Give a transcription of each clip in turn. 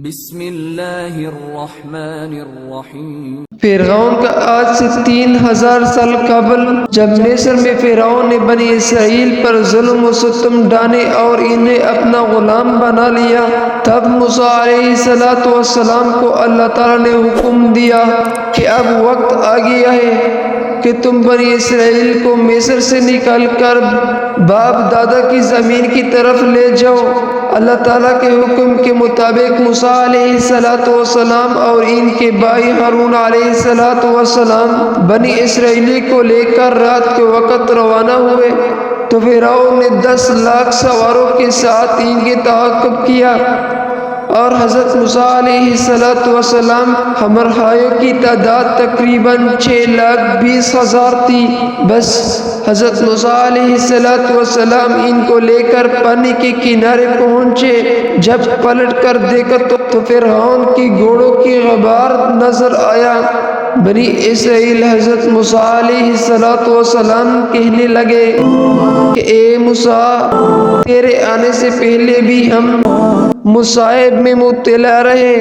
بسم اللہ الرحمن الرحیم۔ فرعون کا آج سے 3000 سال قبل جب مصر میں فرعون نے بنی اسرائیل پر ظلم و ستم ڈالے اور انہیں اپنا غلام بنا لیا، تب موسیٰ علیہ السلام کو اللہ تعالیٰ نے حکم دیا کہ اب وقت آ گیا ہے کہ تم بنی اسرائیل کو مصر سے نکال کر باپ دادا کی زمین کی طرف لے جاؤ۔ اللہ تعالیٰ کے حکم کے مطابق موسیٰ علیہ السلام اور ان کے بھائی ہارون علیہ السلام بنی اسرائیلی کو لے کر رات کے وقت روانہ ہوئے، تو فرعون نے 10 لاکھ سواروں کے ساتھ ان کے تعاقب کیا، اور حضرت موسیٰ علیہ السلام ہمراہیوں کی تعداد تقریباً 6,20,000 تھی۔ بس حضرت موسیٰ علیہ السلام ان کو لے کر پانی کے کنارے پہنچے، جب پلٹ کر دیکھا تو فرعون کی گھوڑوں کی غبار نظر آیا۔ بنی اسرائیل حضرت موسیٰ علیہ السلام کہنے لگے کہ اے موسیٰ، تیرے آنے سے پہلے بھی ہم مصائب میں مبتلا رہے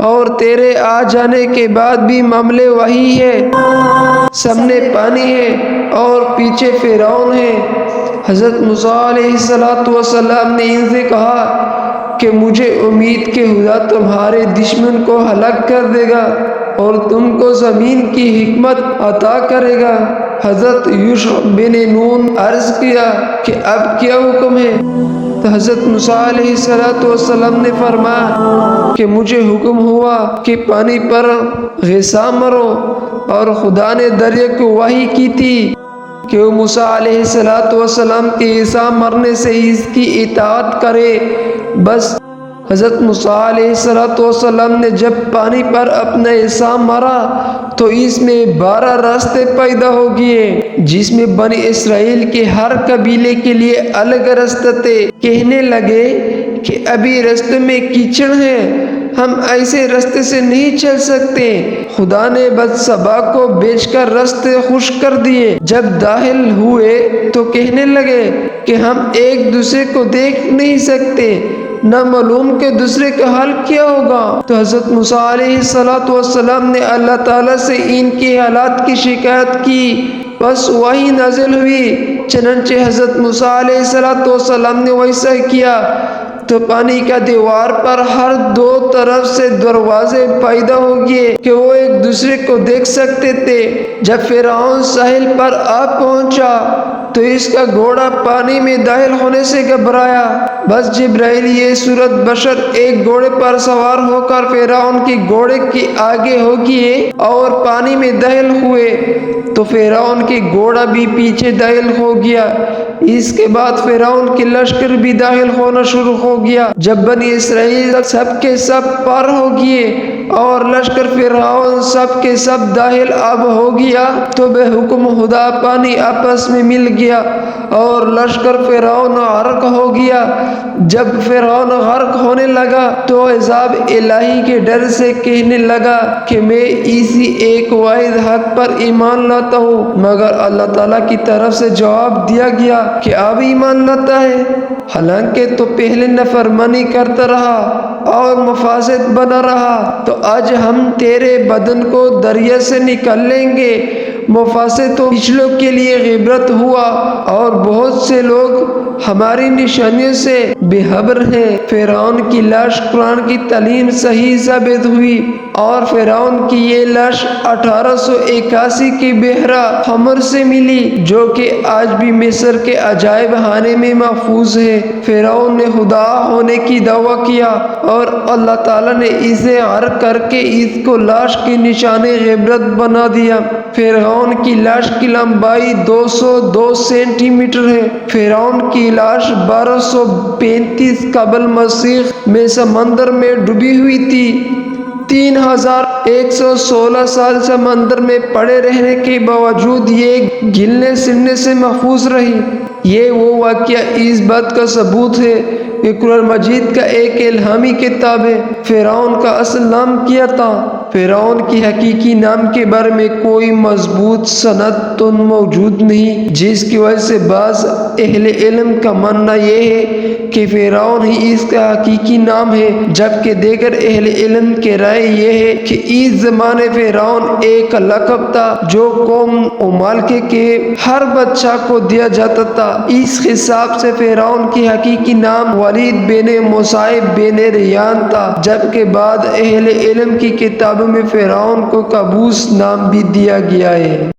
اور تیرے آ جانے کے بعد بھی معاملے وہی ہے، سامنے پانی ہے اور پیچھے فرعون ہے۔ حضرت موسیٰ علیہ السلام نے ان سے کہا کہ مجھے امید کہ خدا تمہارے دشمن کو ہلاک کر دے گا اور تم کو زمین کی حکمت عطا کرے گا۔ حضرت یوشع بن نون عرض کیا کہ اب کیا حکم ہے؟ تو حضرت موسیٰ علیہ السلام نے فرمایا کہ مجھے حکم ہوا کہ پانی پر غصہ مرو، اور خدا نے دریا کو وحی کی تھی کہ وہ موسیٰ علیہ السلام کے غصہ مرنے سے اس کی اطاعت کرے۔ بس حضرت موسیٰ علیہ السلام نے جب پانی پر اپنا غصہ مارا تو اس میں 12 راستے پیدا ہو گئے، جس میں بنی اسرائیل کے ہر قبیلے کے لیے الگ راستے تھے۔ کہنے لگے کہ ابھی راستے میں کیچڑ ہے، ہم ایسے راستے سے نہیں چل سکتے۔ خدا نے بدسبا کو بیچ کر راستے خشک کر دیے۔ جب داخل ہوئے تو کہنے لگے کہ ہم ایک دوسرے کو دیکھ نہیں سکتے، نہ معلوم کہ دوسرے کا حال کیا ہوگا۔ تو حضرت موسیٰ علیہ السلام نے اللہ تعالیٰ سے ان کے حالات کی شکایت کی، بس وہی نازل ہوئی۔ چنانچہ حضرت موسیٰ علیہ السلام نے ویسا کیا تو پانی کا دیوار پر ہر 2 طرف سے دروازے پیدا ہو گئے کہ وہ ایک دوسرے کو دیکھ سکتے تھے۔ جب فرعون ساحل پر آ پہنچا تو اس کا گھوڑا پانی میں داخل ہونے سے گھبرایا۔ بس جبرائیل یہ صورت بشر ایک گھوڑے پر سوار ہو کر فرعون کے گھوڑے کے آگے ہو گئے اور پانی میں داخل ہوئے، تو فرعون کے گھوڑا بھی پیچھے داخل ہو گیا۔ اس کے بعد فرعون کے لشکر بھی داخل ہونا شروع ہو گیا۔ جب بنی اسرائیل سب کے سب پار ہو گئے اور لشکر فرعون سب کے سب داخل اب ہو گیا، تو بے حکم خدا پانی آپس میں مل گیا اور لشکر فرعون غرق ہو گیا۔ جب فرعون غرق ہونے لگا تو عذاب الہی کے ڈر سے کہنے لگا کہ میں اسی ایک واحد حق پر ایمان لاتا ہوں، مگر اللہ تعالیٰ کی طرف سے جواب دیا گیا کہ اب ایمان لاتا ہے، حالانکہ تو پہلے نافرمانی کرتا رہا اور مفاسد بنا رہا، تو آج ہم تیرے بدن کو دریا سے نکال لیں گے۔ مفاسد تو پچھلوں کے لیے عبرت ہوا اور بہت سے لوگ ہماری نشانیوں سے بے خبر ہیں۔ فرعون کی لاش قرآن کی تعلیم صحیح ثابت ہوئی، اور فرعون کی یہ لاش 1881 کی بحیرہ حمر سے ملی، جو کہ آج بھی مصر کے عجائب خانے میں محفوظ ہے۔ فرعون نے خدا ہونے کی دعویٰ کیا اور اللہ تعالیٰ نے اسے غرق کر کے اس کو لاش کی نشان عبرت بنا دیا۔ فرعون کی لاش کی لمبائی 202 سینٹی میٹر ہے۔ فرعون کی لاش 1235 قبل مسیح میں سمندر میں ڈوبی ہوئی تھی۔ 3116 سال سمندر میں پڑے رہنے کے باوجود یہ گلنے سڑنے سے محفوظ رہی۔ یہ وہ واقعہ اس بات کا ثبوت ہے کہ قرآن مجید کا ایک الہامی کتاب ہے۔ فرعون کا اصل نام کیا تھا؟ فرعون کی حقیقی نام کے بارے میں کوئی مضبوط سند تو موجود نہیں، جس کی وجہ سے بعض اہل علم کا ماننا یہ ہے کہ فرعون ہی اس کا حقیقی نام ہے، جبکہ دیگر اہل علم کی رائے یہ ہے کہ اس زمانے فرعون ایک لقب تھا جو قوم و ملکے کے ہر بادشاہ کو دیا جاتا تھا۔ اس حساب سے فرعون کی حقیقی نام ولید بن مصعب بن ریان تھا، جبکہ بعض اہل علم کی کتابوں میں فرعون کو قابوس نام بھی دیا گیا ہے۔